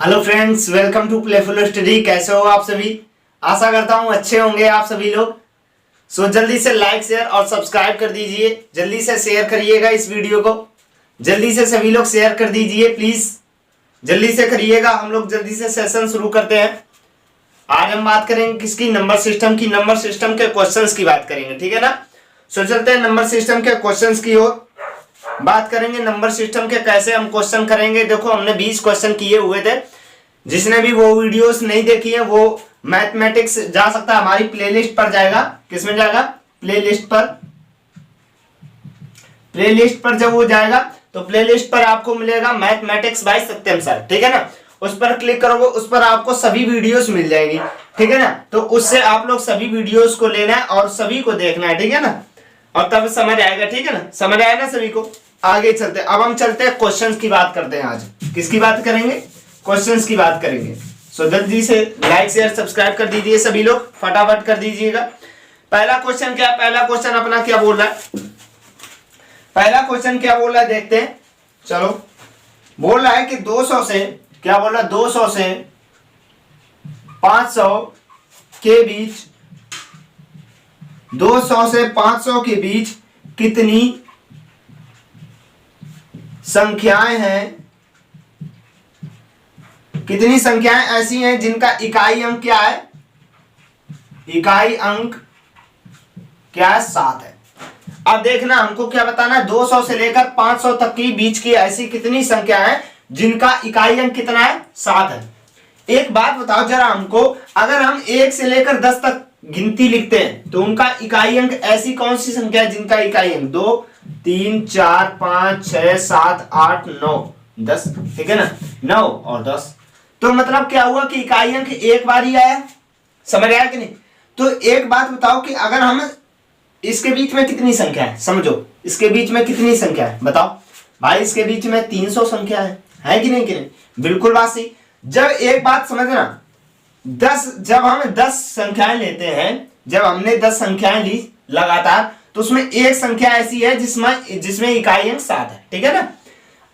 Hello friends, welcome to playful study. कैसे हो आप सभी? आशा करता हूँ अच्छे होंगे आप सभी लोग। जल्दी से लाइक शेयर और सब्सक्राइब कर दीजिए। जल्दी से शेयर करिएगा इस वीडियो को। जल्दी से सभी लोग शेयर कर दीजिए प्लीज। जल्दी से करिएगा। हम लोग जल्दी से सेशन शुरू करते हैं। आज हम बात करेंगे किसकी? नंबर सिस्टम की। नंबर सिस्टम के क्वेश्चंस की बात करेंगे, ठीक है ना। चलते हैं नंबर सिस्टम के क्वेश्चंस की ओर। बात करेंगे नंबर सिस्टम के कैसे हम क्वेश्चन करेंगे। देखो, हमने 20 क्वेश्चन किए हुए थे। जिसने भी वो वीडियोस नहीं देखी है वो मैथमेटिक्स जा सकता है, हमारी प्लेलिस्ट पर जाएगा। किसमें जाएगा? प्लेलिस्ट पर। प्लेलिस्ट पर जब वो जाएगा तो प्लेलिस्ट पर आपको मिलेगा मैथमेटिक्स बाय सत्यम सर, ठीक है ना। उस पर क्लिक करोगे, उस पर आपको सभी वीडियोस मिल जाएगी, ठीक है ना। तो उससे आप लोग सभी वीडियोस को लेना है और सभी को देखना है, ठीक है ना। और तब समझ आएगा, ठीक है ना। समझ आया ना सभी को? आगे चलते हैं। अब हम चलते हैं क्वेश्चंस की बात करते हैं। आज किसकी बात करेंगे? क्वेश्चंस की बात करेंगे। जल्दी से लाइक शेयर सब्सक्राइब कर दीजिए सभी लोग, फटाफट कर दीजिएगा। पहला क्वेश्चन क्या? पहला क्वेश्चन अपना क्या बोल रहा है? पहला क्वेश्चन क्या बोल रहा है देखते हैं। चलो, बोल रहा है कि 200 से, क्या बोल रहा है? 200 से 500 के बीच, 200 से 500 के बीच कितनी संख्याएं हैं? कितनी संख्याएं ऐसी हैं जिनका इकाई अंक क्या है? इकाई अंक क्या है? 7 है। अब देखना, हमको क्या बताना है? 200 से लेकर 500 तक की बीच की ऐसी कितनी संख्या है जिनका इकाई अंक कितना है? 7 है। एक बात बताओ जरा हमको, अगर हम 1 से लेकर 10 तक गिनती लिखते हैं तो उनका इकाई अंक ऐसी कौन सी संख्या है जिनका इकाई अंक 2, 3, 4, 5, 6, 7, 8, 9, 10, ठीक है ना। 9 और 10, तो मतलब क्या हुआ कि इकाई अंक एक बार ही आया। समझ आया कि नहीं? तो एक बात बताओ कि अगर हम इसके बीच में कितनी संख्या है, समझो इसके बीच में कितनी संख्या है बताओ भाई। इसके बीच में 300 संख्या है कि नहीं? कि नहीं? बिल्कुल बात सही। जब एक बात समझना, 10, जब हम 10 संख्याएं लेते हैं, जब हमने 10 संख्याएं ली लगातार, तो उसमें एक संख्या ऐसी है जिसमें इकाई अंक 7 है, ठीक है ना।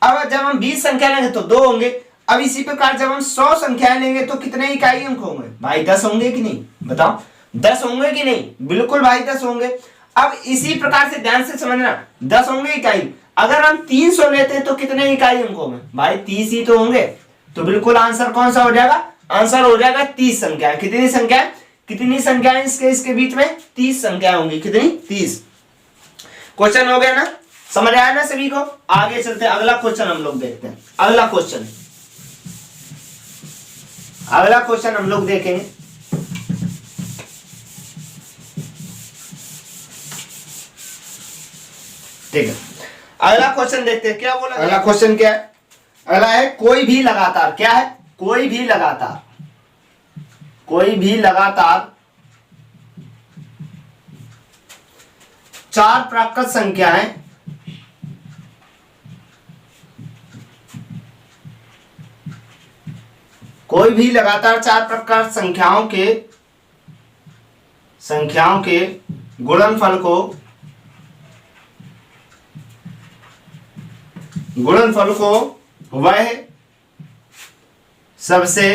अब जब हम 20 संख्या लेंगे तो 2 होंगे। अब इसी प्रकार जब हम 100 संख्याएं लेंगे तो कितने इकाई अंक होंगे भाई? 10 होंगे कि नहीं? बताओ, 10 होंगे कि नहीं? बिल्कुल भाई 10 होंगे। अब इसी प्रकार से ध्यान से समझना, 10 होंगे इकाई। अगर हम 300 लेते हैं तो कितने इकाई अंक होंगे भाई? 30 ही तो होंगे। तो बिल्कुल आंसर कौन सा हो जाएगा? आंसर हो जाएगा 30 संख्या। कितनी संख्या? कितनी संख्याएं इसके बीच में? 30 संख्या होंगी। कितनी? 30। क्वेश्चन हो गया ना? समझ आया ना सभी को? आगे चलते हैं, अगला क्वेश्चन हम लोग देखते हैं। अगला क्वेश्चन हम लोग देखेंगे। ठीक है, अगला क्वेश्चन देखते हैं। क्या बोला? अगला क्वेश्चन क्या है? अगला है कोई भी लगातार, क्या है? कोई भी लगातार 4 प्राकृत संख्याएं कोई भी लगातार 4 प्रकार संख्याओं के गुणनफल को वह सबसे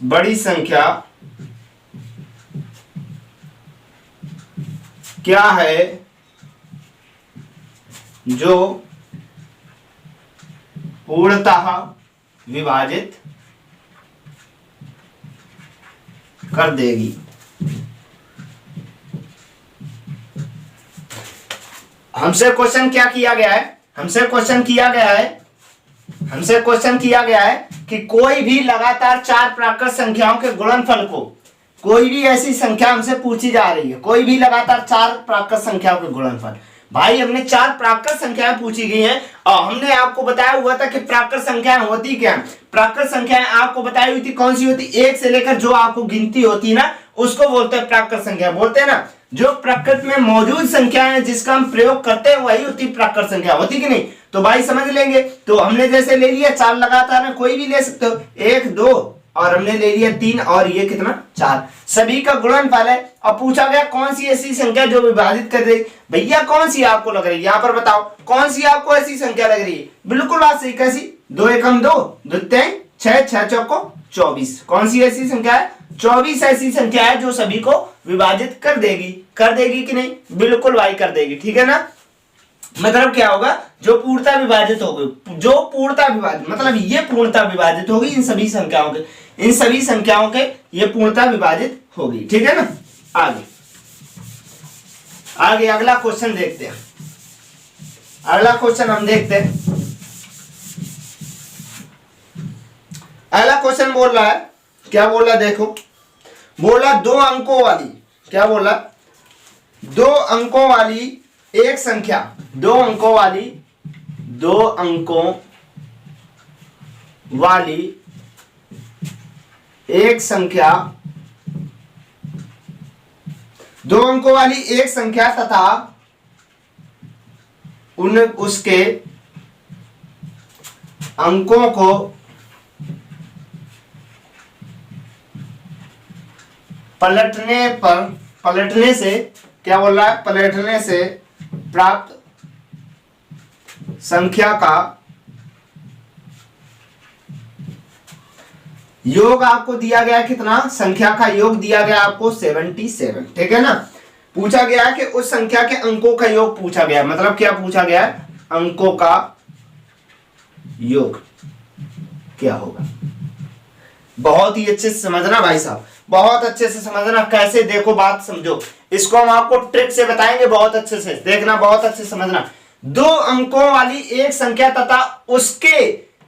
बड़ी संख्या क्या है जो पूर्णतः विभाजित कर देगी? हमसे क्वेश्चन क्या किया गया है? हमसे क्वेश्चन किया गया है कि कोई भी लगातार 4 प्राकृत संख्याओं के गुणनफल को, कोई भी ऐसी संख्या हमसे पूछी जा रही है, कोई भी लगातार 4 प्राकृत संख्याओं के गुणनफल। भाई हमने 4 प्राकृत संख्याएं पूछी गई हैं और हमने आपको बताया हुआ था कि प्राकृत संख्याएं होती क्या है। प्राकृत संख्याएं आपको बताई हुई थी कौन सी होती? 1 से लेकर जो आपको गिनती होती ना, उसको बोलते हैं प्राकृत संख्या। बोलते हैं ना, जो प्रकृति में मौजूद संख्या है जिसका हम प्रयोग करते हैं वही होती प्राकृत संख्या। होती कि नहीं? तो भाई समझ लेंगे। तो हमने जैसे ले लिया 4 लगातार है, कोई भी ले सकते हो, 1, 2 और हमने ले लिया 3 और ये कितना? 4। सभी का गुणनफल है। अब पूछा गया कौन सी ऐसी संख्या जो विभाजित कर रही? भैया कौन सी आपको लग रही है? यहाँ पर बताओ कौन सी आपको ऐसी संख्या लग रही है? बिल्कुल बात सही। कैसी? 2 एकम 2, 2 तिहाई 6, 6 चौको 24। कौन सी ऐसी संख्या है? 24 ऐसी संख्या है जो सभी को विभाजित कर देगी। कर देगी कि नहीं? बिल्कुल भाई कर देगी, ठीक है ना। मतलब क्या होगा? जो पूर्णता विभाजित होगी, जो पूर्णता विभाजित मतलब ये पूर्णता विभाजित होगी इन सभी संख्याओं के, इन सभी संख्याओं के ये पूर्णता विभाजित होगी, ठीक है ना। आगे आगे अगला क्वेश्चन देखते हैं। अगला क्वेश्चन हम देखते हैं। अगला क्वेश्चन बोल रहा है, क्या बोल रहा है देखो, बोला 2 अंकों वाली, क्या बोला? 2 अंकों वाली एक संख्या, 2 अंकों वाली, 2 अंकों वाली एक संख्या, 2 अंकों वाली एक संख्या तथा उसके अंकों को पलटने से, क्या बोल रहा है? पलटने से प्राप्त संख्या का योग आपको दिया गया कितना? संख्या का योग दिया गया आपको 77, ठीक है ना। पूछा गया कि उस संख्या के अंकों का योग पूछा गया, मतलब क्या पूछा गया? अंकों का योग क्या होगा? बहुत ही अच्छे से समझना भाई साहब, बहुत अच्छे से समझना। कैसे? देखो बात समझो, इसको हम आपको ट्रिक से बताएंगे, बहुत अच्छे से देखना, बहुत अच्छे से समझना। 2 अंकों वाली एक संख्या तथा उसके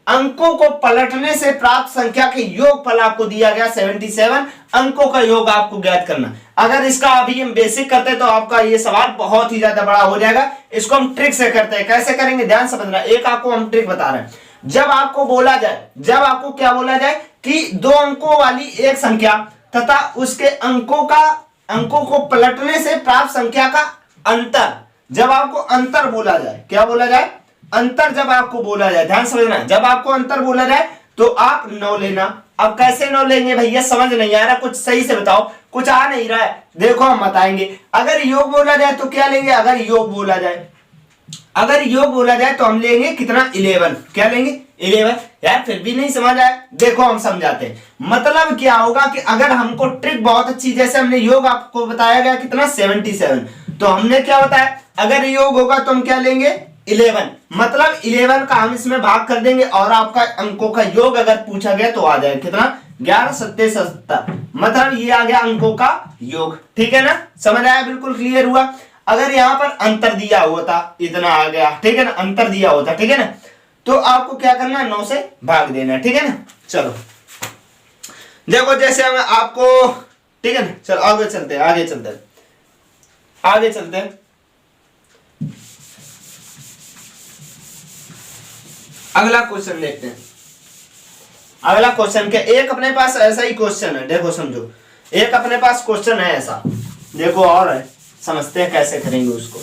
अंकों को पलटने से प्राप्त संख्या के योगफल आपको दिया गया 77, अंकों का योग आपको ज्ञात करना। अगर इसका अभी हम बेसिक करते हैं तो आपका ये सवाल बहुत ही ज्यादा बड़ा हो जाएगा। इसको हम ट्रिक से करते हैं। कैसे करेंगे? ध्यान समझना। एक आपको हम ट्रिक बता रहे हैं। जब आपको बोला जाए, जब आपको क्या बोला जाए कि 2 अंकों वाली एक संख्या तथा उसके अंकों को पलटने से प्राप्त संख्या का अंतर, जब आपको अंतर बोला जाए, क्या बोला जाए? अंतर जब आपको बोला जाए, ध्यान समझना, जब आपको अंतर बोला जाए तो आप 9 लेना। अब कैसे 9 लेंगे भैया? समझ नहीं आ रहा, कुछ सही से बताओ, कुछ आ नहीं रहा है, देखो हम बताएंगे। अगर योग बोला जाए तो क्या लेंगे? अगर योग बोला जाए, अगर योग बोला जाए तो हम लेंगे कितना? 11। क्या लेंगे? 11। यार फिर भी नहीं समझ आया, देखो हम समझाते हैं। मतलब क्या होगा कि अगर हमको ट्रिक बहुत अच्छी, जैसे हमने योग आपको बताया गया कितना? 77, तो हमने क्या बताया? अगर योग होगा तो हम क्या लेंगे? 11। मतलब 11 का हम इसमें भाग कर देंगे और आपका अंकों का योग अगर पूछा गया तो आ जाएगा कितना? 11 7 70, मतलब ये आ गया अंकों का योग, ठीक है ना। समझ आया? बिल्कुल क्लियर हुआ। अगर यहाँ पर अंतर दिया हुआ था, इतना आ गया, ठीक है ना, अंतर दिया हुआ था, ठीक है ना, तो आपको क्या करना है? 9 से भाग देना, ठीक है ना। चलो देखो, जैसे हम आपको, ठीक है ना, चलो आगे चलते हैं, आगे चलते हैं, आगे चलते हैं। अगला क्वेश्चन देखते हैं। अगला क्वेश्चन क्या? एक अपने पास ऐसा ही क्वेश्चन है, देखो समझो, एक अपने पास क्वेश्चन है ऐसा, देखो और है, समझते हैं कैसे करेंगे उसको।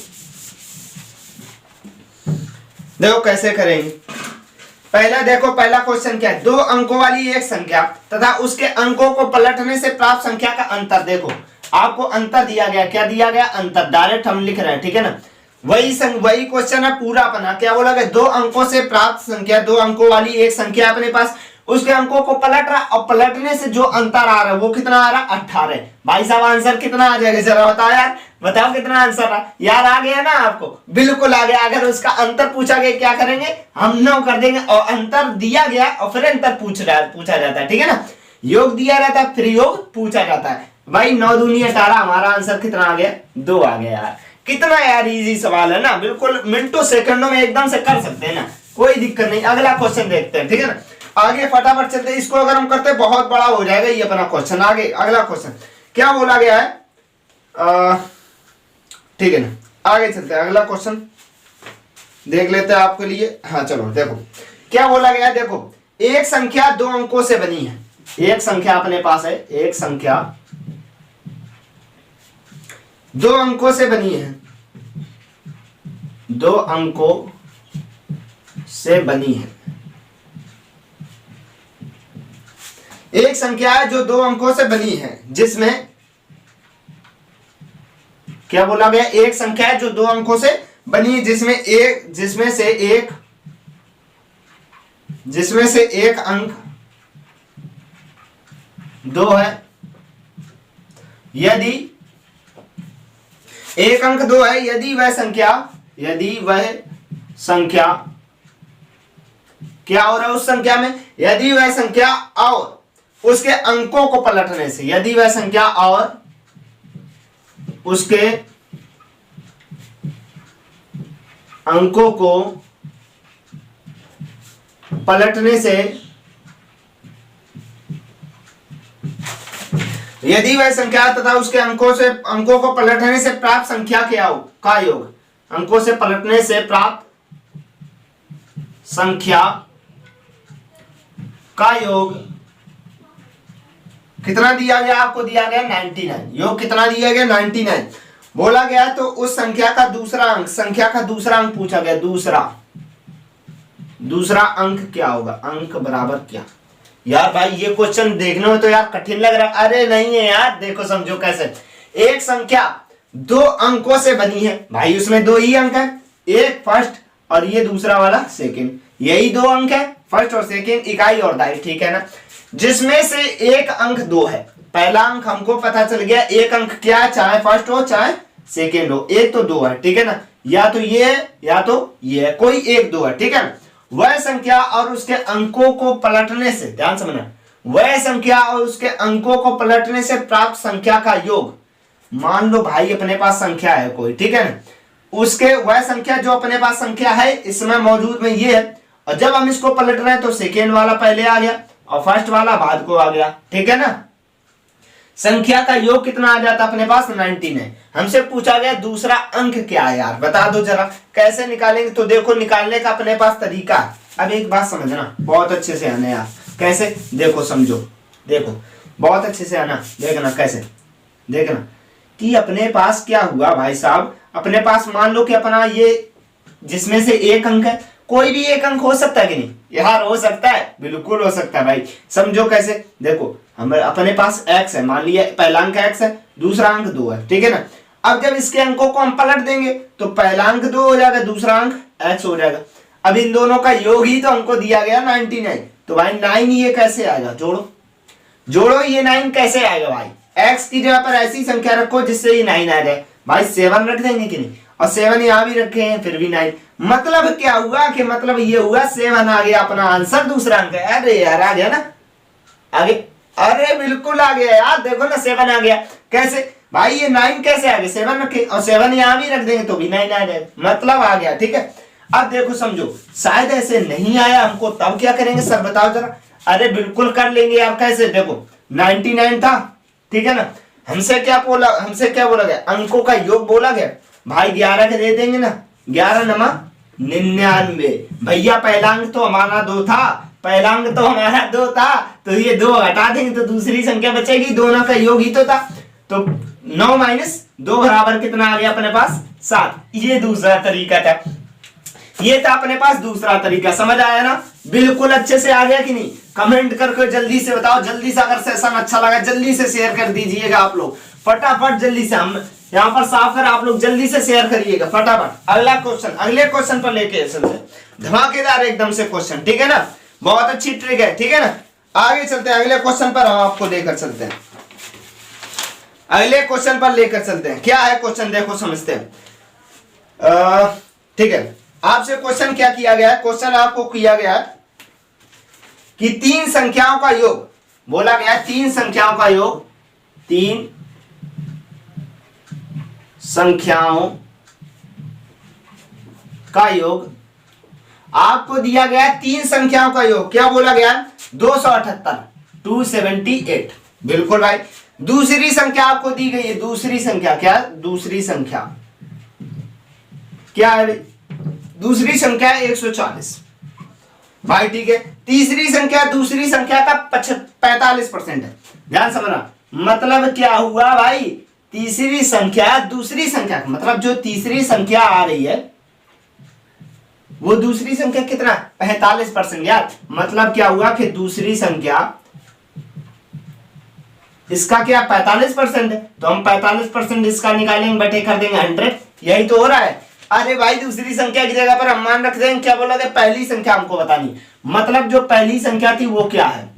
देखो कैसे करेंगे। पहला देखो, पहला क्वेश्चन क्या है? 2 अंकों वाली एक संख्या तथा उसके अंकों को पलटने से प्राप्त संख्या का अंतर। देखो आपको अंतर दिया गया, क्या दिया गया? अंतर। डायरेक्ट हम लिख रहे हैं, ठीक है ना। वही क्वेश्चन है पूरा अपना। क्या बोला गया? 2 अंकों से प्राप्त संख्या, 2 अंकों वाली एक संख्या अपने पास, उसके अंकों को पलट रहा और पलटने से जो अंतर आ रहा है वो कितना आ रहा? 18। भाई साहब आंसर कितना आ जाएगा? जरा बताओ यार, बताओ कितना आंसर आ? यार आ गया ना आपको? बिल्कुल आ गया। अगर उसका अंतर पूछा गया क्या करेंगे? हम 9 कर देंगे, और अंतर दिया गया और फिर अंतर पूछा जाता है, ठीक है ना। योग दिया रहता है फिर योग पूछा जाता है। भाई 9 दूनी 18, हमारा आंसर कितना आ गया? 2 आ गया यार। कितना यार इजी सवाल है ना, बिल्कुल मिनटों सेकंडों में एकदम से कर सकते हैं ना, कोई दिक्कत नहीं। अगला क्वेश्चन देखते हैं, ठीक है ना। आगे फटाफट चलते हैं, इसको अगर हम करते हैं बहुत बड़ा हो जाएगा ये अपना क्वेश्चन। आगे अगला क्वेश्चन क्या बोला गया है, ठीक है ना। आगे चलते हैं, अगला क्वेश्चन देख लेते हैं आपके लिए। हाँ चलो देखो क्या बोला गया है। देखो एक संख्या 2 अंकों से बनी है, एक संख्या अपने पास है, एक संख्या 2 अंकों से बनी है, 2 अंकों से बनी है। एक संख्या है जो 2 अंकों से बनी है, जिसमें क्या बोला गया? एक संख्या है जो 2 अंकों से बनी है, जिसमें से एक जिसमें से एक अंक 2 है, यदि एक अंक 2 है, यदि वह संख्या क्या हो रहा है उस संख्या में, यदि वह संख्या और उसके अंकों को पलटने से, यदि वह संख्या और उसके अंकों को पलटने से, यदि वह संख्या तथा उसके अंकों को पलटने से प्राप्त संख्या का योग, अंकों से पलटने से प्राप्त संख्या का योग कितना दिया गया, आपको दिया गया 99। योग कितना दिया गया 99 बोला गया। तो उस संख्या का दूसरा अंक पूछा गया। दूसरा अंक क्या होगा, अंक बराबर क्या। यार भाई ये क्वेश्चन देखने में तो यार कठिन लग रहा है। अरे नहीं है यार, देखो समझो कैसे। एक संख्या 2 अंकों से बनी है भाई, उसमें 2 ही अंक है, एक फर्स्ट और ये दूसरा वाला सेकंड, यही 2 अंक है, फर्स्ट और सेकंड, इकाई और दहाई, ठीक है ना। जिसमें से एक अंक 2 है। पहला अंक हमको पता चल गया, एक अंक क्या है, चाहे फर्स्ट हो चाहे सेकंड हो, एक तो 2 है, ठीक है ना। या तो ये है या तो ये है, कोई एक 2 है, ठीक है ना। वह संख्या और उसके अंकों को पलटने से, ध्यान समझना, वह संख्या और उसके अंकों को पलटने से प्राप्त संख्या का योग। मान लो भाई अपने पास संख्या है कोई, ठीक है ना, उसके वह संख्या जो अपने पास संख्या है इसमें मौजूद में ये है, और जब हम इसको पलट रहे हैं तो सेकेंड वाला पहले आ गया और फर्स्ट वाला बाद को आ गया, ठीक है ना। संख्या का योग कितना आ जाता अपने पास 99। हमसे पूछा गया दूसरा अंक क्या है, यार बता दो जरा कैसे निकालेंगे। तो देखो निकालने का अपने पास तरीका। अब एक बात समझना, बहुत अच्छे से आना यार, कैसे देखो समझो, देखो बहुत अच्छे से आना, देखना कैसे, देखना कि अपने पास क्या हुआ भाई साहब। अपने पास मान लो कि अपना ये जिसमें से एक अंक है, कोई भी एक अंक हो सकता है कि नहीं यार, हो सकता है, बिल्कुल हो सकता है भाई। समझो कैसे, देखो हम अपने पास x है, मान लिया पहला अंक x है, दूसरा अंक 2 है, ठीक है ना। अब जब इसके अंकों को हम पलट देंगे तो पहला अंक 2 हो जाएगा, दूसरा अंक x हो जाएगा। अब इन दोनों का योग ही तो हमको दिया गया 99। तो भाई 9 ये कैसे आएगा, जोड़ो ये 9 कैसे आएगा भाई। x की जगह पर ऐसी संख्या रखो जिससे ये 9 आ जाए भाई। 7 रख देंगे कि नहीं, और 7 यहां भी रखे हैं फिर भी 9। मतलब क्या हुआ कि मतलब ये हुआ 7 आ गया अपना आंसर, दूसरा अंक है। अरे यार आ गया ना, आगे, अरे बिल्कुल आ गया यार, देखो ना 7 आ गया। कैसे भाई, ये 9 कैसे आ गया, 7 रखे और 7 यहां भी रख देंगे तो भी 9 आ जाए, मतलब आ गया, ठीक है। अब देखो समझो, शायद ऐसे नहीं आया हमको, तब क्या करेंगे सर बताओ जरा। अरे बिल्कुल कर लेंगे यार, कैसे, देखो 99 था, ठीक है ना। हमसे क्या बोला गया, अंकों का योग बोला गया भाई। 11 के दे देंगे ना, 11 नमा 99 भैया। पहला अंक तो हमारा 2 था, तो ये 2 हटा देंगे तो दूसरी संख्या बचेगी, दोनों का योग ही तो था। तो 9 माइनस 2 बराबर कितना आ गया अपने पास 7। ये दूसरा तरीका था, ये था अपने पास दूसरा तरीका। समझ आया ना, बिल्कुल अच्छे से आ गया कि नहीं। कमेंट करके जल्दी से बताओ, जल्दी से। अगर सेशन अच्छा लगा जल्दी से शेयर कर दीजिएगा आप लोग, फटाफट जल्दी से। हम यहाँ पर साफ कर, आप लोग जल्दी से शेयर करिएगा फटाफट। अगले क्वेश्चन पर लेके चलते, धमाकेदार एकदम से क्वेश्चन, ठीक है ना। बहुत अच्छी ट्रिक है, ठीक है ना। आगे चलते हैं, अगले क्वेश्चन पर हम आपको लेकर चलते हैं, अगले क्वेश्चन पर लेकर चलते हैं। क्या है क्वेश्चन, देखो समझते हैं, ठीक है। आपसे क्वेश्चन क्या किया गया है, क्वेश्चन आपको किया गया है कि 3 संख्याओं का योग बोला गया है, 3 संख्याओं का योग, 3 संख्याओं का योग आपको दिया गया है। 3 संख्याओं का योग क्या बोला गया, 278, 278, बिल्कुल भाई। दूसरी संख्या आपको दी गई है, दूसरी संख्या क्या, दूसरी संख्या क्या है, दूसरी संख्या 140 भाई, ठीक है। तीसरी संख्या दूसरी संख्या का 45% है, ध्यान समझना। मतलब क्या हुआ भाई, तीसरी संख्या दूसरी संख्या, मतलब जो तीसरी संख्या आ रही है वो दूसरी संख्या कितना 45% यार। मतलब क्या हुआ कि दूसरी संख्या इसका क्या 45% है, तो हम 45% इसका निकालेंगे, बटे कर देंगे 100, यही तो हो रहा है। अरे भाई दूसरी संख्या की जगह पर हम मान रख देंगे, क्या बोला था, पहली संख्या हमको बतानी, मतलब जो पहली संख्या थी वो क्या है,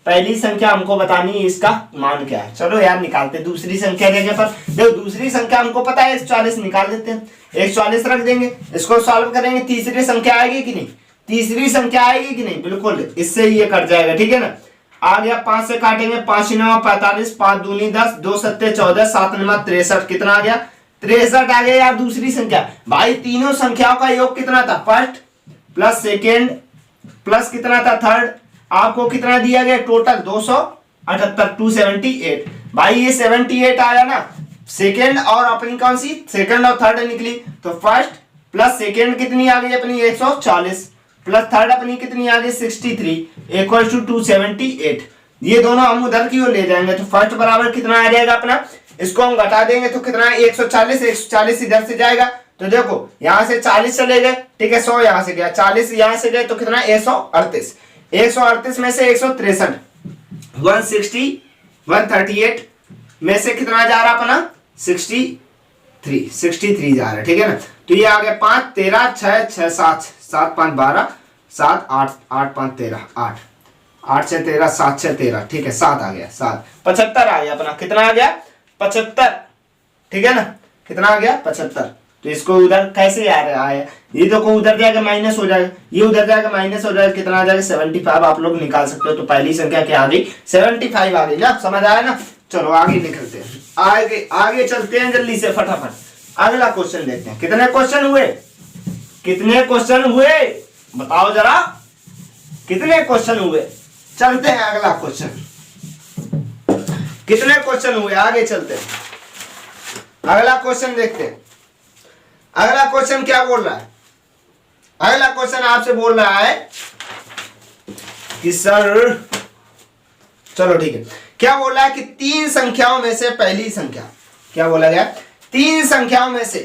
पहली संख्या हमको बतानी है, इसका मान क्या है। चलो यार निकालते हैं दूसरी संख्या की जगह पर। देखो दूसरी संख्या हमको पता है 140, निकाल देते हैं, 140 रख देंगे, इसको सॉल्व करेंगे, तीसरी संख्या आएगी कि नहीं, तीसरी संख्या आएगी कि नहीं, बिल्कुल इससे ये कट जाएगा, ठीक है ना। आ गया 5 से काटेंगे, 5 9 45, 5 दूनी 10, 2 7 14, 7 9 63, कितना आ गया, 63 आ गया यार दूसरी संख्या। भाई तीनों संख्याओं का योग कितना था, फर्स्ट प्लस सेकेंड प्लस कितना था थर्ड, आपको कितना दिया गया टोटल 278, 278। भाई ये 78 आया ना, सेकेंड और अपनी कौन सी, सेकेंड और थर्ड निकली, तो फर्स्ट प्लस सेकेंड कितनी आ गई अपनी 140, प्लस थर्ड अपनी कितनी आ गई 63 इक्वल टू 278। ये दोनों हम उधर की ओर ले जाएंगे, तो फर्स्ट बराबर कितना आ जाएगा अपना, इसको हम घटा देंगे तो कितना है 140, 140 इधर से जाएगा, तो देखो यहां से 40 चले गए, ठीक है, 100 यहां से गया, 40 यहां से गए, तो कितना 138, 138 में से 163, 160, 138 में से कितना जा रहा अपना 63 जा रहा है, ठीक है ना। तो ये आ गया 5 13 6 6 7 7 5 12 7 8 8 5 13 8 8 6 13 7 6 13, ठीक है 7 आ गया, 7 75 आ गया अपना, कितना आ गया 75, ठीक है ना, कितना आ गया 75। तो इसको उधर कैसे आ रहा है, ये देखो उधर जाएगा माइनस हो जाएगा, ये उधर जाएगा माइनस हो जाएगा, कितना आ जाएगा 75, आप लोग निकाल सकते हो। तो पहली संख्या क्या आ गई 75 आ गई ना, समझ आया ना। चलो आगे निकलते हैं, आगे चलते हैं जल्दी से फटाफट, अगला क्वेश्चन देखते हैं। कितने क्वेश्चन हुए, कितने क्वेश्चन हुए बताओ जरा, कितने क्वेश्चन हुए। चलते हैं अगला क्वेश्चन, कितने क्वेश्चन हुए, आगे चलते हैं, अगला क्वेश्चन देखते हैं। अगला क्वेश्चन क्या बोल रहा है, अगला क्वेश्चन आपसे बोल रहा है कि सर, चलो ठीक है, क्या बोल रहा है कि तीन संख्याओं में से पहली संख्या, क्या बोला गया, तीन संख्याओं में से,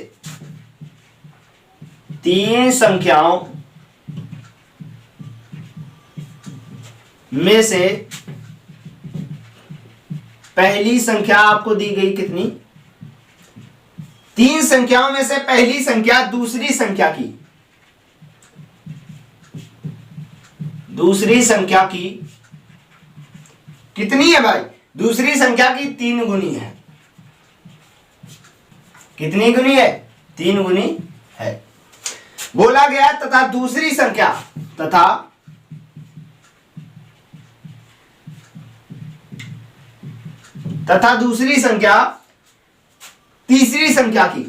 तीन संख्याओं में से पहली संख्या आपको दी गई कितनी, तीन संख्याओं में से पहली संख्या दूसरी संख्या की, दूसरी संख्या की कितनी है भाई, दूसरी संख्या की 3 गुनी है, कितनी गुनी है 3 गुनी है, बोला गया तथा दूसरी संख्या, तथा दूसरी संख्या तीसरी संख्या की,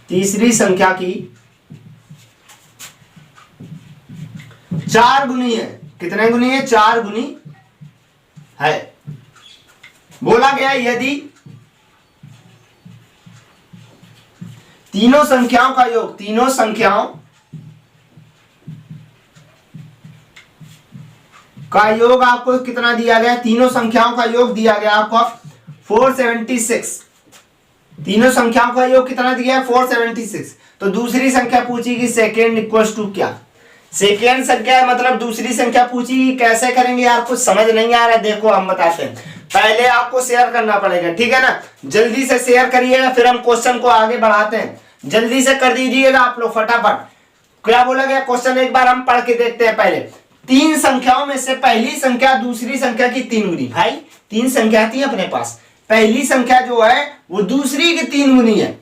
तीसरी संख्या की 4 गुनी है, कितने गुनी है 4 गुनी है। बोला गया यदि तीनों संख्याओं का योग, तीनों संख्याओं का योग आपको कितना दिया गया, तीनों संख्याओं का योग दिया गया आपको 476, तीनों संख्याओं का योग कितना दिया 476। तो दूसरी संख्या पूछी कि सेकेंड इक्वल्स टू क्या, सेकेंड संख्या मतलब दूसरी संख्या पूछी, कैसे करेंगे यार कुछ समझ नहीं आ रहा है, देखो हम बताते हैं, पहले आपको शेयर करना पड़ेगा, ठीक है ना, जल्दी से शेयर करिएगा, फिर हम क्वेश्चन को आगे बढ़ाते हैं, जल्दी से कर दीजिएगा आप लोग फटाफट। क्या बोला गया क्वेश्चन, एक बार हम पढ़ के देखते हैं पहले। तीन संख्याओं में से पहली संख्या दूसरी संख्या की 3 गुनी, भाई तीन संख्या थी अपने पास, पहली संख्या जो है वो दूसरी की 3 गुनी है,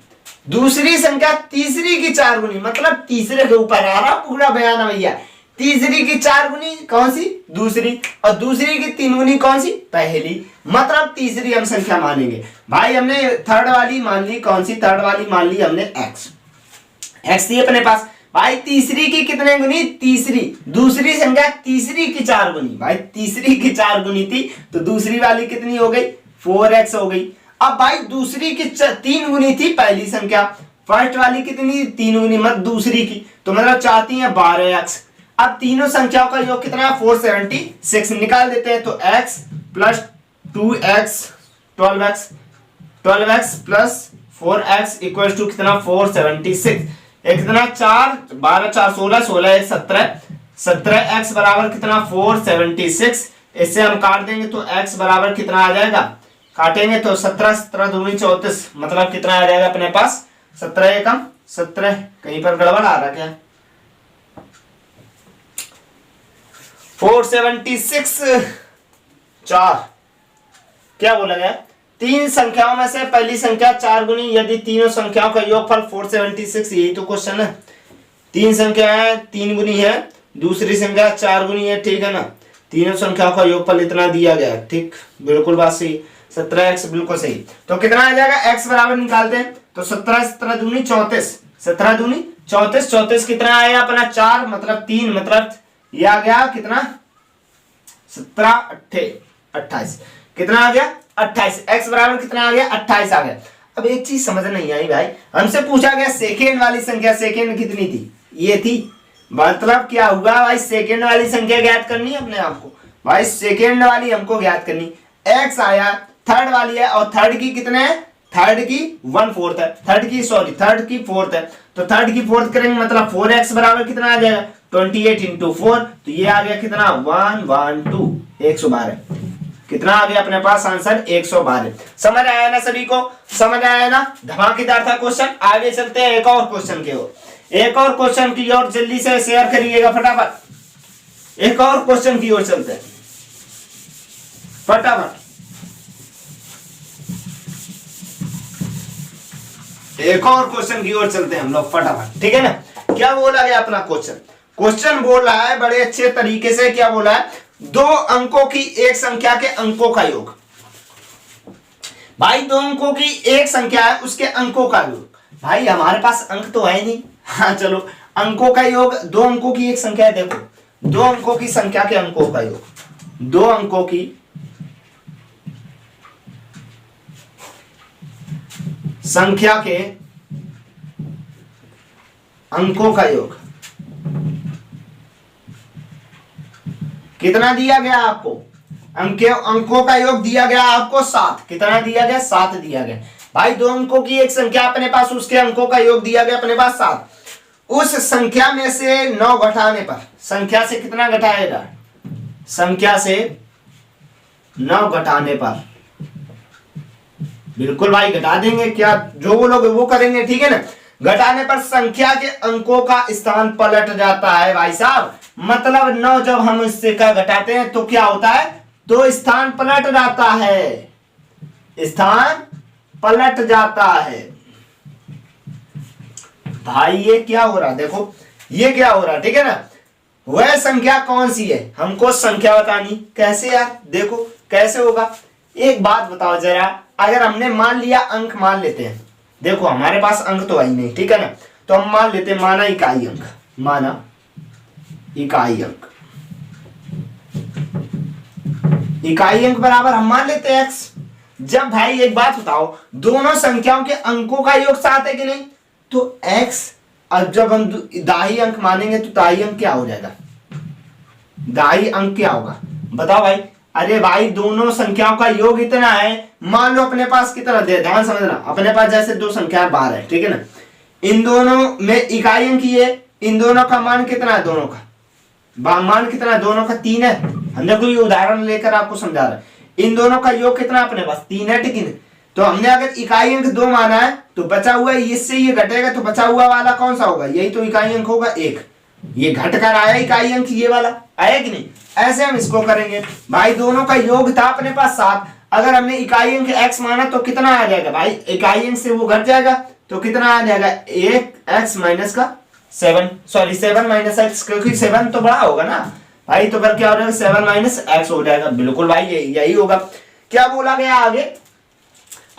दूसरी संख्या तीसरी की 4 गुनी, मतलब तीसरे के ऊपर आ रहा पूरा बयान है भैया, तीसरी की 4 गुनी कौन सी दूसरी, और दूसरी की 3 गुनी कौन सी पहली, मतलब तीसरी हम संख्या मानेंगे। भाई हमने थर्ड वाली मान ली, कौन सी थर्ड वाली मान ली हमने एक्स थी अपने पास। भाई तीसरी की कितने गुनी, तीसरी, दूसरी संख्या तीसरी की 4 गुनी, भाई तीसरी की 4 गुनी थी, तो दूसरी वाली कितनी हो गई 4x हो गई। अब भाई दूसरी की 3 गुनी थी पहली संख्या, फर्स्ट वाली कितनी 3 गुनी, मतलब दूसरी की, तो मतलब चाहती है 12x। अब तीनों संख्याओं का योग कितना है 476, निकाल देते हैं, तो x plus 2x 12x plus 4x equal to कितना 476, एक कितना 4 12 4 16 16 1 17, 17x बराबर कितना 476, इससे हम काट देंगे तो x बराबर कितना आ जाएगा, काटेंगे तो 17 17 दूनी 34, मतलब कितना आ जाएगा अपने पास 17 एकम 17, कहीं पर गड़बड़ आ रहा क्या? 476 4, क्या बोला गया? तीन संख्याओं में से पहली संख्या 4 गुनी यदि तीनों संख्याओं का योगफल 476, यही तो क्वेश्चन है। तीन संख्याएं 3 गुनी है, दूसरी संख्या 4 गुनी है, ठीक है ना। तीनों संख्याओं का योगफल इतना दिया गया, ठीक, बिल्कुल बात सही। 17x बिल्कुल सही। तो कितना आ जाएगा? x बराबर निकालते हैं तो 17 17 दूनी 34, 17 दूनी 34, 34 कितना आया अपना 4 मतलब 3, मतलब ये आ गया कितना 17 28, कितना आ गया 28। x बराबर कितना आ गया 28 आ गया। अब एक चीज समझ नहीं आई भाई, हमसे पूछा गया सेकेंड वाली संख्या, सेकेंड कितनी थी? ये थी। मतलब क्या हुआ भाई, सेकेंड वाली संख्या ज्ञात करनी है अपने आप को भाई, सेकेंड वाली हमको ज्ञात करनी। x आया, थर्ड वाली है, और थर्ड की कितने है? थर्ड की 1/4 है, थर्ड की 4th है, तो थर्ड की 4th करेंगे मतलब 4x बराबर कितना आ जाएगा 28 × 4, तो ये आ गया कितना 112, 112। कितना आ गया अपने पास आंसर 112। समझ आया ना सभी को? समझ आया ना? धमाकेदार था क्वेश्चन। आगे चलते हैं एक और क्वेश्चन की ओर, एक और क्वेश्चन की ओर जल्दी से शेयर करिएगा फटाफट। एक और क्वेश्चन की ओर चलते हैं फटाफट। एक और क्वेश्चन की ओर चलते हैं हम लोग फटाफट, ठीक है ना। क्या बोला गया अपना क्वेश्चन? क्वेश्चन बोल रहा है बड़े अच्छे तरीके से, क्या बोला है? 2 अंकों की एक संख्या के अंकों का योग। भाई 2 अंकों की एक संख्या है, उसके अंकों का योग। भाई हमारे पास अंक तो है नहीं, हाँ चलो अंकों का योग। 2 अंकों की एक संख्या है, देखो 2 अंकों की संख्या के अंकों का योग, 2 अंकों की संख्या के अंकों का योग कितना दिया गया आपको? अंकों का योग दिया गया आपको 7। कितना दिया गया? 7 दिया गया। भाई 2 अंकों की एक संख्या अपने पास, उसके अंकों का योग दिया गया अपने पास 7। उस संख्या में से 9 घटाने पर, संख्या से कितना घटाएगा? संख्या से 9 घटाने पर, बिल्कुल भाई घटा देंगे, क्या जो बोलोगे वो करेंगे, ठीक है ना। घटाने पर संख्या के अंकों का स्थान पलट जाता है भाई साहब। मतलब 9 जब हम इससे का घटाते हैं तो क्या होता है? तो स्थान पलट जाता है, स्थान पलट जाता है। भाई ये क्या हो रहा, देखो ये क्या हो रहा, ठीक है ना। वह संख्या कौन सी है, हमको संख्या बतानी। कैसे यार? देखो कैसे होगा, एक बात बताओ जरा। अगर हमने मान लिया अंक, मान लेते हैं, देखो हमारे पास अंक तो है ही नहीं, ठीक है ना, तो हम मान लेते हैं, माना इकाई अंक, माना इकाई अंक, इकाई अंक बराबर हम मान लेते हैं x। जब भाई एक बात बताओ, दोनों संख्याओं के अंकों का योग 7 है कि नहीं, तो x, अब जब हम दाही अंक मानेंगे तो दाही अंक क्या हो जाएगा? दाही अंक क्या होगा बताओ भाई? अरे भाई दोनों संख्याओं का योग इतना है, मान लो अपने पास कितना, ध्यान समझना, अपने पास जैसे 2 संख्या 12 है, ठीक है ना। इन दोनों में इकाई अंक ये, इन दोनों का मान कितना है? दोनों का मान कितना है? दोनों का 3 है। हमने कोई उदाहरण लेकर आपको समझा रहा है। इन दोनों का योग कितना अपने पास? 3 है, ठीक है। तो हमने अगर इकाई अंक 2 माना है तो बचा हुआ इससे ये घटेगा, तो बचा हुआ वाला कौन सा होगा? यही तो इकाई अंक होगा 1। ये घट कर आया इकाई अंक, ये वाला आया कि नहीं? ऐसे हम इसको करेंगे। भाई दोनों का योग था अपने पास 7, अगर हमने इकाई अंक x माना तो कितना आ जाएगा भाई? इकाई अंक से वो घट जाएगा तो कितना आ जाएगा? 1x माइनस का 7, सॉरी 7 माइनस x, क्योंकि 7 तो बड़ा होगा ना भाई, तो फिर क्या हो जाएगा? 7 माइनस x हो जाएगा। बिल्कुल भाई यही होगा। क्या बोला गया आगे?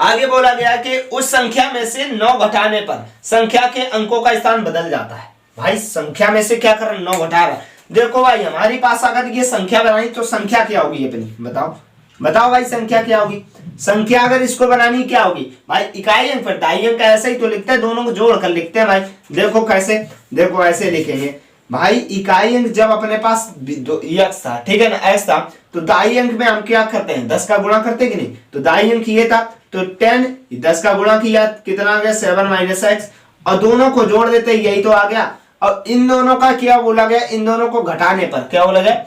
आगे बोला गया कि उस संख्या में से 9 घटाने पर संख्या के अंकों का स्थान बदल जाता है। भाई संख्या में से क्या कर रहा, 9 घटा रहा। देखो भाई हमारे पास अगर ये संख्या बनानी तो संख्या क्या होगी अपनी? बताओ बताओ भाई, संख्या क्या होगी? संख्या अगर इसको बनानी क्या होगी भाई? इकाई अंक, फिर दाई अंक, ऐसे ही तो लिखते हैं, दोनों को जोड़ कर लिखते हैं भाई। देखो कैसे, देखो ऐसे लिखेंगे भाई। इकाई अंक जब अपने पास x था, ठीक है ना, x था, तो दाई अंक में हम क्या करते हैं? 10 का गुणा करते कि नहीं? तो दाई अंक ये था, तो 10 10 का गुणा किया, कितना आ गया? 7 माइनस x, और दोनों को जोड़ देते, यही तो आ गया। और इन दोनों का क्या बोला गया? इन दोनों को घटाने पर क्या बोला गया?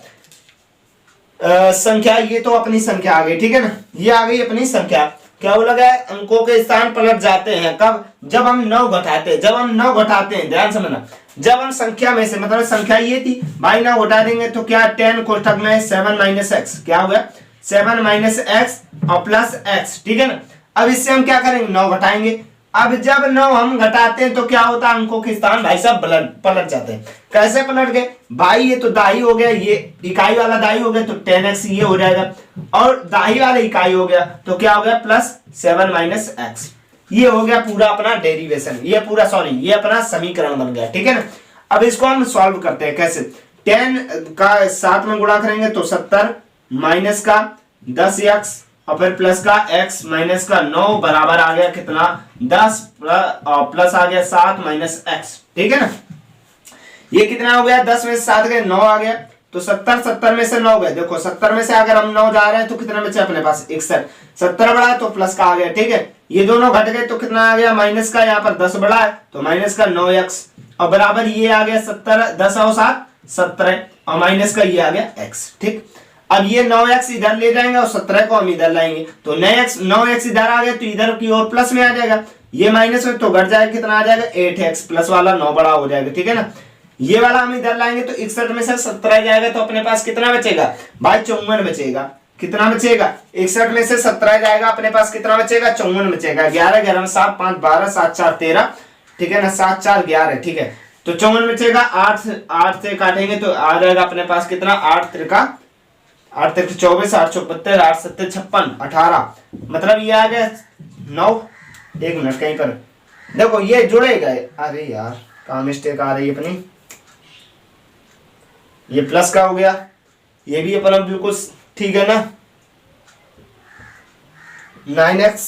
संख्या, ये तो अपनी संख्या आ गई, ठीक है ना, ये आ गई अपनी संख्या। क्या बोला गया है, अंकों के स्थान पलट जाते हैं कब, जब हम 9 घटाते हैं, जब हम 9 घटाते हैं, ध्यान समझना, जब हम संख्या में से, मतलब संख्या ये थी भाई, 9 घटा देंगे तो क्या 10 कोष्ठक में 7 माइनस एक्स, क्या हो गया 7 माइनस एक्स और प्लस एक्स, ठीक है ना। अब इससे हम क्या करेंगे 9 घटाएंगे। अब जब 9 हम घटाते हैं तो क्या होता है, अंकों के स्थान भाई साहब पलट जाते हैं। कैसे पलट गए भाई, ये तो दाई हो गया, ये इकाई वाला दाई हो गया तो 10x ये हो जाएगा, और दाई वाला इकाई हो गया तो क्या हो गया प्लस 7 माइनस एक्स। ये हो गया पूरा अपना डेरिवेशन, ये पूरा सॉरी ये अपना समीकरण बन गया, ठीक है ना। अब इसको हम सॉल्व करते हैं कैसे, 10 का 7 में गुणा करेंगे तो 70 माइनस का 10x और फिर प्लस का x माइनस का 9 बराबर आ गया कितना 10 और प्लस आ गया 7 माइनस x, ठीक है ना। ये कितना हो गया 10 में से 7 गए 9 आ गया, तो 70 में से 9 गए, देखो 70 में से अगर हम 9 जा रहे हैं तो कितना बचे अपने पास 61, 70 बढ़ा तो प्लस का आ गया, ठीक है। ये दोनों घट गए तो कितना आ गया माइनस का, यहाँ पर 10 बढ़ा है तो माइनस का 9x और बराबर ये आ गया 70, 10 और 7 17 और माइनस का ये आ गया x, ठीक। अब ये 9x इधर ले जाएंगे और 17 को हम इधर लाएंगे तो 9x इधर आ गया तो इधर की ओर प्लस में आ जाएगा, ये माइनस में तो घट जाएगा, कितना आ जाएगा 8x, प्लस वाला 9 बड़ा हो जाएगा, ठीक है ना। ये वाला हम इधर लाएंगे तो 61 में से 17 जाएगा तो अपने पास कितना बचेगा भाई 54 बचेगा, कितना बचेगा 61 में से 17 जाएगा अपने पास कितना बचेगा 54 बचेगा, 11 11 7 5 12 7 4 13, ठीक है ना, 7 4 11, ठीक है। तो 54 बचेगा, 8 से काटेंगे तो आ जाएगा अपने पास कितना 8 त्रिका 24 8 72 8 7 56 18, मतलब ये आ गया 9, 1 मिनट कहीं पर देखो ये जुड़ेगा, अरे यार कहाँ मिस्टेक आ रही है अपनी, ये प्लस का हो गया, ये भी अपना बिल्कुल ठीक है ना 9x,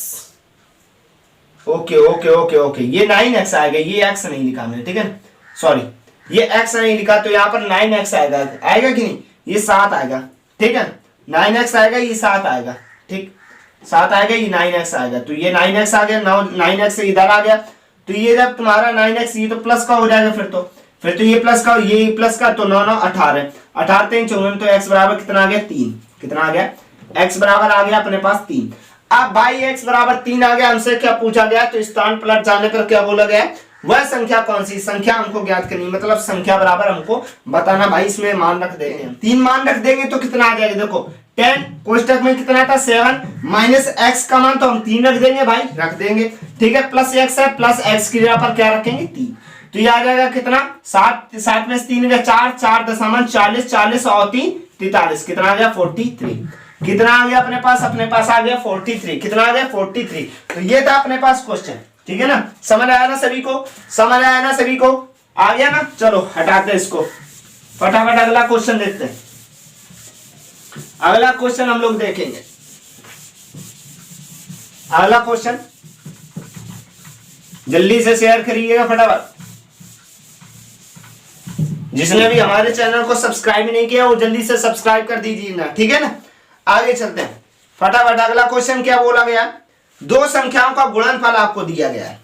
okay okay okay okay, ये 9x आएगा, ये x नहीं लिखा मैंने, ठीक है ना, सॉरी ये x नहीं लिखा तो यहाँ पर 9x आएगा, आएगा कि नहीं, ये 7 आएगा, ठीक है 9x आएगा, ये 7 आएगा, ठीक 7 आएगा, ये 9x आएगा, तो ये 9x आ गया, 9x से इधर आ गया तो ये जब तुम्हारा 9x ये तो प्लस का हो जाएगा, फिर तो ये प्लस का ये प्लस का तो 9 9 18 18 3 54, तो x बराबर कितना आ गया 3, कितना आ गया x बराबर आ गया अपने पास 3। अब भाई x बराबर 3 आ गया, हमसे क्या पूछा गया, तो स्थान पलट जाने पर क्या बोला गया, वह संख्या कौन सी संख्या हमको ज्ञात करनी, मतलब संख्या बराबर हमको बताना भाई, इसमें मान रख देंगे, 3 मान रख देंगे तो कितना आ जाएगा, देखो 10 कोष्टक में कितना था 7 माइनस x का मान तो हम 3 रख देंगे भाई, रख देंगे, ठीक है, प्लस x है, प्लस x की जगह पर क्या रखेंगे 3, तो ये आ जाएगा कितना 7 में से 3 गया 4 4 दशमलव 40 40 और 3 43, कितना आ गया 43, कितना आ गया अपने पास आ गया 43, कितना आ गया 43। तो ये था अपने पास क्वेश्चन, ठीक है ना, समझ आया ना सभी को, समझ आया ना सभी को, आ गया ना। चलो हटाते हैं इसको, फटाफट अगला क्वेश्चन देखते हैं, अगला क्वेश्चन हम लोग देखेंगे, अगला क्वेश्चन जल्दी से शेयर करिएगा फटाफट, जिसने भी हमारे चैनल को सब्सक्राइब नहीं किया वो जल्दी से सब्सक्राइब कर दीजिए ना, ठीक है ना। आगे चलते हैं फटाफट, अगला क्वेश्चन क्या बोला गया, दो संख्याओं का गुणनफल आपको दिया गया है,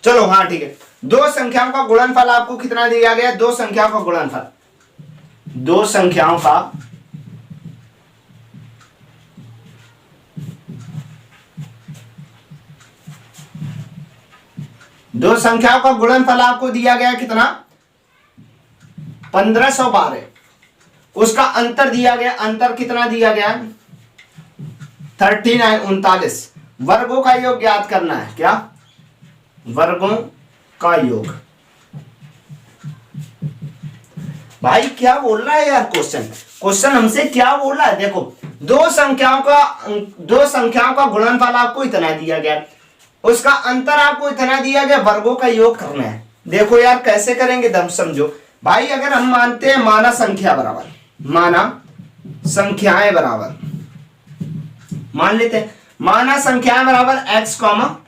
चलो हाँ ठीक है, दो संख्याओं का गुणनफल आपको कितना दिया गया, दो संख्याओं का गुणनफल, दो संख्याओं का गुणनफल आपको दिया गया कितना 1512, उसका अंतर दिया गया, अंतर कितना दिया गया 39 वर्गों का योग ज्ञात करना है, क्या वर्गों का योग, भाई क्या बोल रहा है यार क्वेश्चन हमसे क्या बोल रहा है, देखो दो संख्याओं का गुणनफल आपको इतना दिया गया, उसका अंतर आपको इतना दिया गया, वर्गों का योग करना है। देखो यार कैसे करेंगे दम समझो भाई, अगर हम मानते हैं माना संख्याएं बराबर मान लेते हैं, माना संख्याएं बराबर x,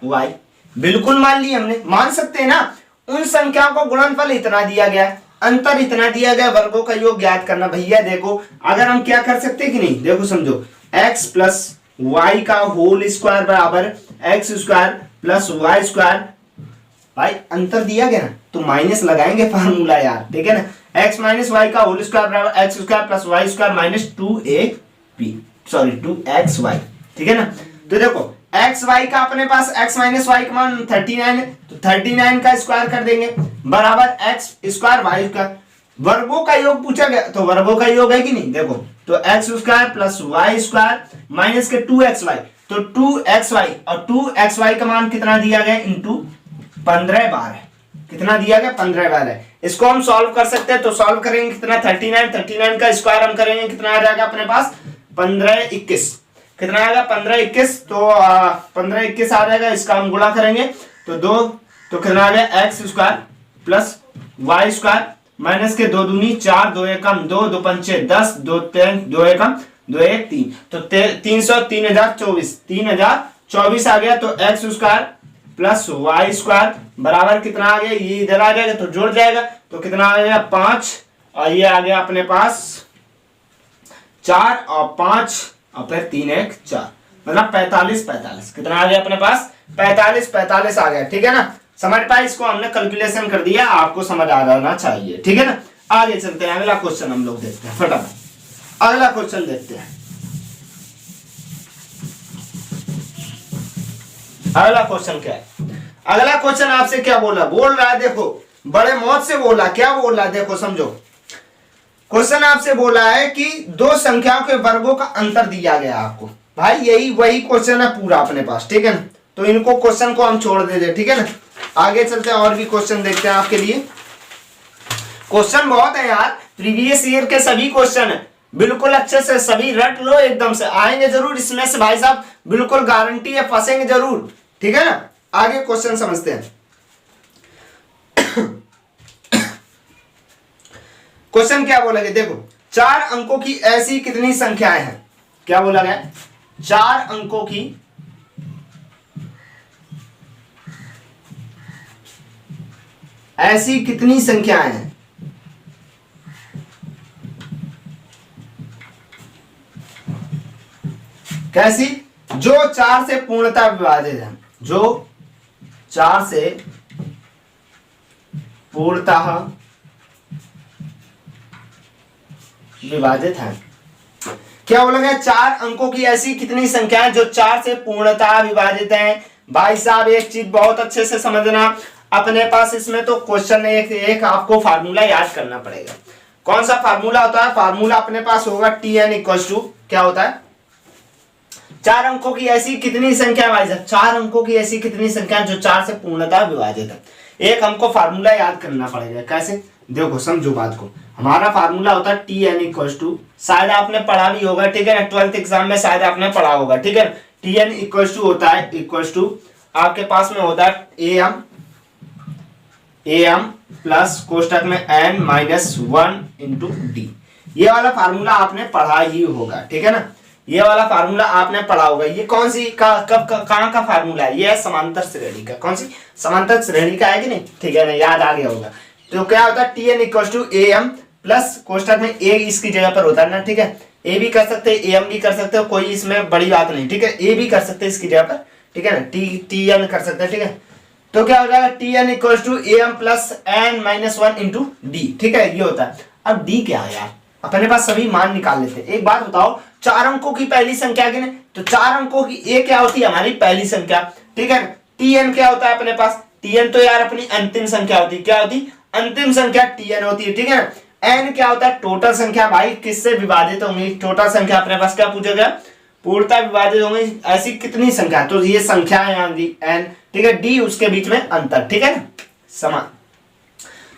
y, बिल्कुल मान ली हमने, मान सकते हैं ना, उन संख्याओं को गुणनफल इतना दिया गया, अंतर इतना दिया गया, वर्गों का योग ज्ञात करना। भैया देखो अगर हम क्या कर सकते हैं कि नहीं, देखो समझो x प्लस वाई का होल स्क्वायर बराबर x square plus y square, भाई अंतर दिया गया ना तो माइनस लगाएंगे फार्मूला यार, ठीक है ना, x माइनस वाई का होल स्क्वायर बराबर x square plus y square minus 2ab, sorry 2xy, ठीक है ना। तो देखो xy का अपने पास x माइनस वाई का मान 39 है, तो 39 का स्क्वायर कर देंगे बराबर x स्क्वायर वाई का वर्गों का योग पूछा गया, तो वर्गों का योग है कि नहीं। देखो तो x square plus y square minus के 2xy, तो 2xy और 2xy का मान कितना दिया गया इंटू 15 बार है, कितना दिया गया 15 बार है। इसको हम सॉल्व कर सकते हैं, तो सॉल्व करेंगे कितना 39 का स्क्वायर हम करेंगे कितना आ जाएगा अपने पास 15 21, कितना आएगा 15 21, तो 15 21 आ जाएगा। इसका हम गुणा करेंगे तो 2, तो कितना आ गया x square plus y square minus के 2 दूनी 4, 2 एकम 2, 2 पंचे 10, 2 3, 2 एकम 2 1 3, तो 300 3024 आ गया। तो x square plus y square बराबर कितना आ गया, ये इधर आ जाएगा तो जुड़ जाएगा, तो कितना आ गया 5, और ये आ गया अपने पास 4 और 5 और फिर 3 1 4, मतलब 45, कितना आ गया अपने पास 45 आ गया, ठीक है ना। समझ पाए, इसको हमने कैलकुलेशन कर दिया, आपको समझ आ जाना चाहिए, ठीक है ना। आगे चलते हैं, अगला क्वेश्चन हम लोग देखते हैं फटाफट। अगला क्वेश्चन देखते हैं, अगला क्वेश्चन क्या है। अगला क्वेश्चन आपसे क्या बोल रहा है, देखो बड़े मौत से बोला, क्या बोल रहा है देखो समझो। क्वेश्चन आपसे बोला है कि दो संख्याओं के वर्गों का अंतर दिया गया आपको, भाई यही वही क्वेश्चन है पूरा अपने पास, ठीक है ना। तो इनको क्वेश्चन को हम छोड़ देते, ठीक है ना। आगे चलते हैं और भी क्वेश्चन देखते हैं आपके लिए। क्वेश्चन बहुत है यार, प्रीवियस ईयर के सभी क्वेश्चन है, बिल्कुल अच्छे से सभी रट लो, एकदम से आएंगे जरूर इसमें से भाई साहब, बिल्कुल गारंटी है, फंसेंगे जरूर, ठीक है ना। आगे क्वेश्चन समझते हैं। क्वेश्चन क्या बोला गया, देखो 4 अंकों की ऐसी कितनी संख्याएं हैं, क्या बोला गया 4 अंकों की ऐसी कितनी संख्याएं हैं, कैसी, जो 4 से पूर्णतः विभाजित है, जो 4 से पूर्णतः विभाजित है। क्या बोला गया 4 अंकों की ऐसी कितनी संख्याएं जो 4 से पूर्णतः विभाजित हैं। भाई साहब एक चीज बहुत अच्छे से समझना, अपने पास इसमें तो क्वेश्चन एक आपको फार्मूला याद करना पड़ेगा। कौन सा फार्मूला होता है, फार्मूला अपने पास होगा Tn इक्वल्स टू क्या होता है 4 अंकों की ऐसी कितनी संख्या, भाई साहब 4 अंकों की ऐसी कितनी संख्या जो 4 से पूर्णतः विभाजित है। एक हमको फार्मूला याद करना पड़ेगा, कैसे देखो समझो बात को। हमारा फार्मूला होता है Tn इक्वल्स टू, शायद आपने पढ़ा भी होगा, ठीक है ना, 12th एग्जाम में शायद आपने पढ़ा होगा, ठीक है। Tn इक्वल्स टू होता है इक्वल्स टू आपके पास में होता है am प्लस कोष्टक में n माइनस 1 इंटू डी। ये वाला फार्मूला आपने पढ़ा ही होगा, ठीक है ना, ये वाला फार्मूला आपने पढ़ा होगा। ये कौन सी कहाँ का फार्मूला है, ये है समांतर श्रेणी का। कौन सी समांतर श्रेणी का है कि नहीं, ठीक है ना, याद आ गया होगा। तो क्या होता है Tn equals to am plus कोष्टक में a इसकी जगह पर होता है ना, ठीक है, a भी कर सकते हैं am भी कर सकते हो, कोई इसमें बड़ी बात नहीं, ठीक है, a भी कर सकते हैं इसकी जगह पर, ठीक है ना, Tn कर सकते हैं, ठीक है। तो क्या हो जाएगा Tn equals to am plus n minus 1 into d, ठीक है, ये होता है। अब d क्या है यार, अपने पास सभी मान निकाल लेते हैं। एक बात बताओ, 4 अंकों की पहली संख्या की, तो 4 अंकों की a क्या होती है हमारी पहली संख्या, ठीक है। Tn क्या होता है अपने पास, Tn तो यार अपनी अंतिम संख्या होती है, क्या होती अंतिम संख्या Tn होती है, ठीक है ना। n क्या होता है टोटल संख्या, भाई किससे विभाजित होंगी टोटल संख्या, अपने पास क्या पूछा गया पूर्णतः विभाजित होंगी ऐसी कितनी संख्या, तो ये संख्या है यहाँ दी n, ठीक है, d उसके बीच में अंतर, ठीक है ना, समान।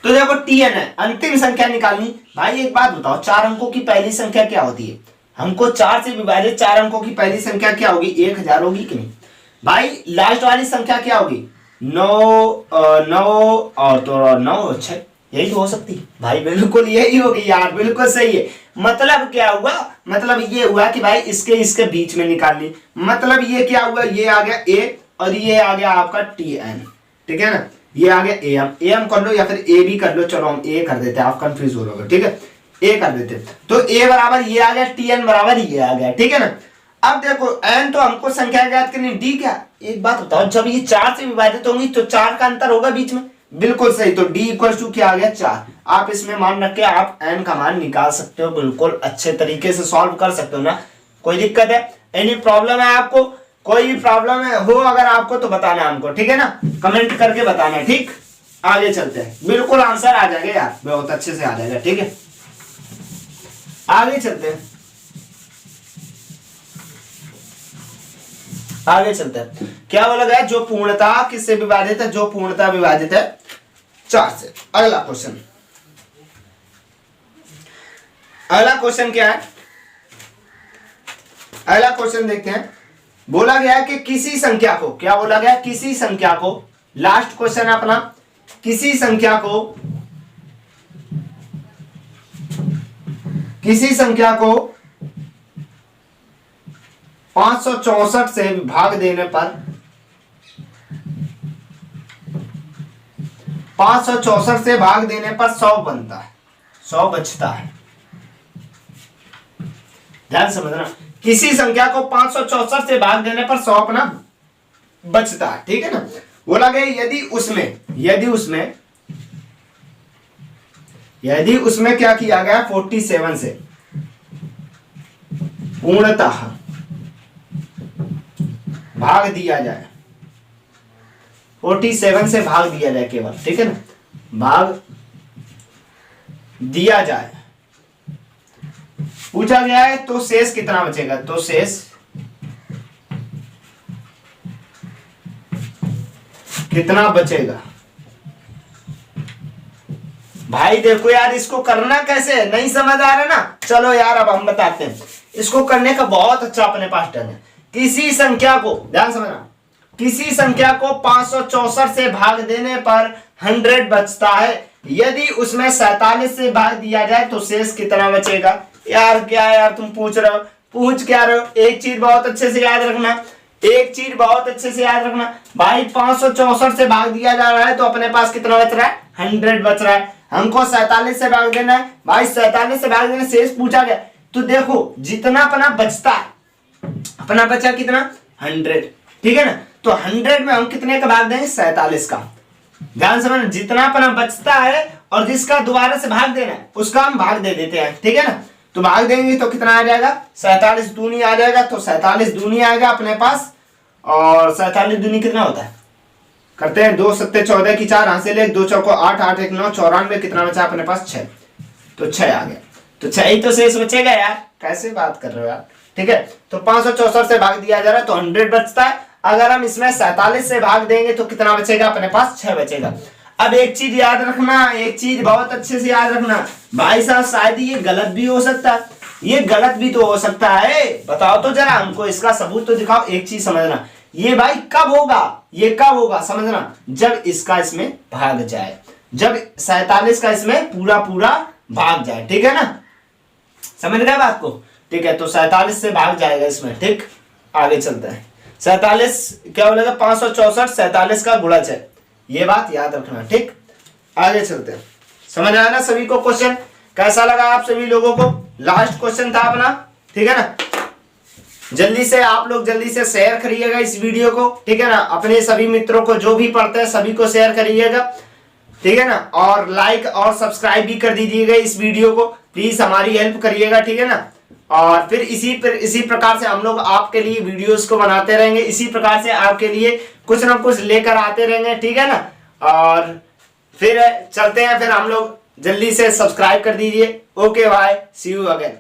तो देखो Tn है अंतिम संख्या निकालनी। भाई एक बात बताओ, 4 अंकों की पहली संख्या क्या होती है, हमको 4 से विभाजित 4 अंकों की पहली संख्या क्या होगी 1000 होगी कि नहीं। भाई लास्ट वाली संख्या क्या होगी 9 और तो 9 6, यही तो हो सकती है भाई, बिल्कुल यही होगी यार, बिल्कुल सही है। मतलब क्या हुआ, मतलब ये हुआ कि भाई इसके बीच में निकालनी, मतलब ये क्या हुआ, ये आ गया a और ये आ गया आपका Tn, ठीक है ना, ये आ गया am कर लो या फिर a भी कर लो, चलो हम a कर देते हैं, आप कंफ्यूज हो रहे हो, ठीक है, a कर देते हैं। तो a बराबर ये आ गया, Tn बराबर ये आ गया, ठीक है ना। अब देखो n तो हमको संख्या ज्ञात करनी, d क्या, एक बात बताओ, जब ये 4 से विभाजित होंगी तो 4 का अंतर होगा बीच में, बिल्कुल सही। तो d इक्वल टू क्या आ गया 4। आप इसमें मान रख के आप n का मान निकाल सकते हो, बिल्कुल अच्छे तरीके से सॉल्व कर सकते हो ना, कोई दिक्कत है, एनी प्रॉब्लम है आपको, कोई भी प्रॉब्लम है हो अगर आपको तो बताना हमको, ठीक है ना, कमेंट करके बताना है। ठीक, आगे चलते हैं, बिल्कुल आंसर आ जाएगा यार, बहुत अच्छे से आ जाएगा। ठीक है, आगे चलते हैं, आगे चलते हैं। क्या बोला गया, जो पूर्णता किससे विभाजित है, जो पूर्णता विभाजित है 4 से। अगला क्वेश्चन, अगला क्वेश्चन क्या है, अगला क्वेश्चन देखते हैं। बोला गया है कि किसी संख्या को, क्या बोला गया, किसी संख्या को, लास्ट क्वेश्चन है अपना, किसी संख्या को, किसी संख्या को 564 से भाग देने पर 564 से भाग देने पर 100 बनता है, 100 बचता है। ध्यान समझना, किसी संख्या को 564 से भाग देने पर 100 अपना बचता है, ठीक है ना। बोला गया यदि उसमें क्या किया गया, 47 से पूर्णतः भाग दिया जाए, 47 से भाग दिया जाए केवल, ठीक है ना, भाग दिया जाए, पूछा गया है तो शेष कितना बचेगा, तो शेष कितना बचेगा। भाई देखो यार, इसको करना कैसे है, नहीं समझ आ रहा ना, चलो यार अब हम बताते हैं। इसको करने का बहुत अच्छा अपने पास टर्न है। किसी संख्या को, ध्यान समझना, किसी संख्या को 564 से भाग देने पर 100 बचता है, यदि उसमें 47 से भाग दिया जाए तो शेष कितना बचेगा। यार क्या यार तुम पूछ रहे हो, पूछ क्या रहे हो, एक चीज बहुत अच्छे से याद रखना, एक चीज बहुत अच्छे से याद रखना भाई, 564 से भाग दिया जा रहा है तो अपने पास कितना बच रहा है, 100 बच रहा है। हमको 47 से भाग देना है भाई, 47 से भाग देना, शेष पूछा गया तो देखो जितना अपना बचता है, अपना बचा कितना 100, ठीक है ना, तो 100 में हम कितने का भाग देंगे, 47 का। ध्यान समझना, जितना अपना बचता है और जिसका दोबारा से भाग देना है उसका हम भाग दे देते हैं, ठीक है ना। तो भाग देंगे तो कितना आ जाएगा, 47 दूनी आ जाएगा, तो 47 दूनी आएगा अपने पास, और 47 दूनी कितना होता है, करते हैं 2 7 14 की 4 हासिल 1 2 चौको 8 8 1 9 94, कितना बचा अपने पास 6, तो 6 आ गया, तो 6 ही तो शेष बचेगा यार, कैसे बात कर रहे हो यार, ठीक है। तो 564 से भाग दिया जा रहा है तो 100 बचता है, अगर हम इसमें 47 से भाग देंगे तो कितना बचेगा, अपने पास 6 बचेगा। अब एक चीज याद रखना, एक चीज बहुत अच्छे से याद रखना भाई साहब, शायद ये गलत भी हो सकता है, ये गलत भी तो हो सकता है, बताओ तो जरा हमको, इसका सबूत तो दिखाओ। एक चीज समझना, ये भाई कब होगा, ये कब होगा समझना, जब इसका इसमें भाग जाए, जब 47 का इसमें पूरा पूरा भाग जाए, ठीक है ना, समझ गए बात को, ठीक है। तो 47 से भाग जाएगा इसमें, ठीक, आगे चलते हैं। 47 क्या बोलेगा, 564 47 का गुणज है, ये बात याद रखना, ठीक, आगे चलते हैं। समझ आया ना सभी को क्वेश्चन, कैसा लगा आप सभी लोगों को, लास्ट क्वेश्चन था अपना, ठीक है ना। जल्दी से आप लोग जल्दी से शेयर करिएगा इस वीडियो को, ठीक है ना, अपने सभी मित्रों को जो भी पढ़ते हैं सभी को शेयर करिएगा, ठीक है ना, और लाइक और सब्सक्राइब भी कर दीजिएगा इस वीडियो को, प्लीज हमारी हेल्प करिएगा, ठीक है ना। और फिर इसी प्रकार से हम लोग आपके लिए वीडियोस को बनाते रहेंगे, इसी प्रकार से आपके लिए कुछ ना कुछ लेकर आते रहेंगे, ठीक है ना। और फिर चलते हैं, फिर हम लोग जल्दी से सब्सक्राइब कर दीजिए। Okay bye, see you again.